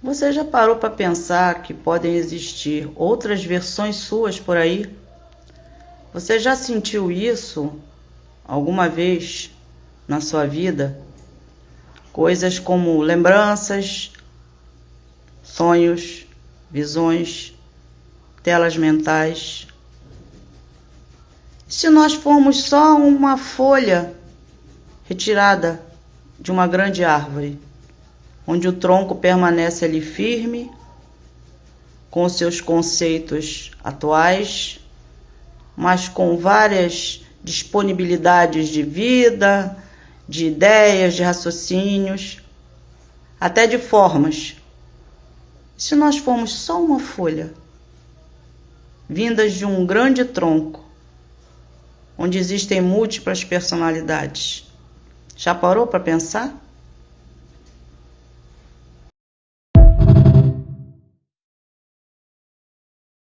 Você já parou para pensar que podem existir outras versões suas por aí? Você já sentiu isso alguma vez na sua vida? Coisas como lembranças, sonhos, visões, telas mentais. Se nós formos só uma folha retirada de uma grande árvore, onde o tronco permanece ali firme, com seus conceitos atuais, mas com várias disponibilidades de vida, de ideias, de raciocínios, até de formas. Se nós formos só uma folha, vindas de um grande tronco, onde existem múltiplas personalidades, já parou para pensar?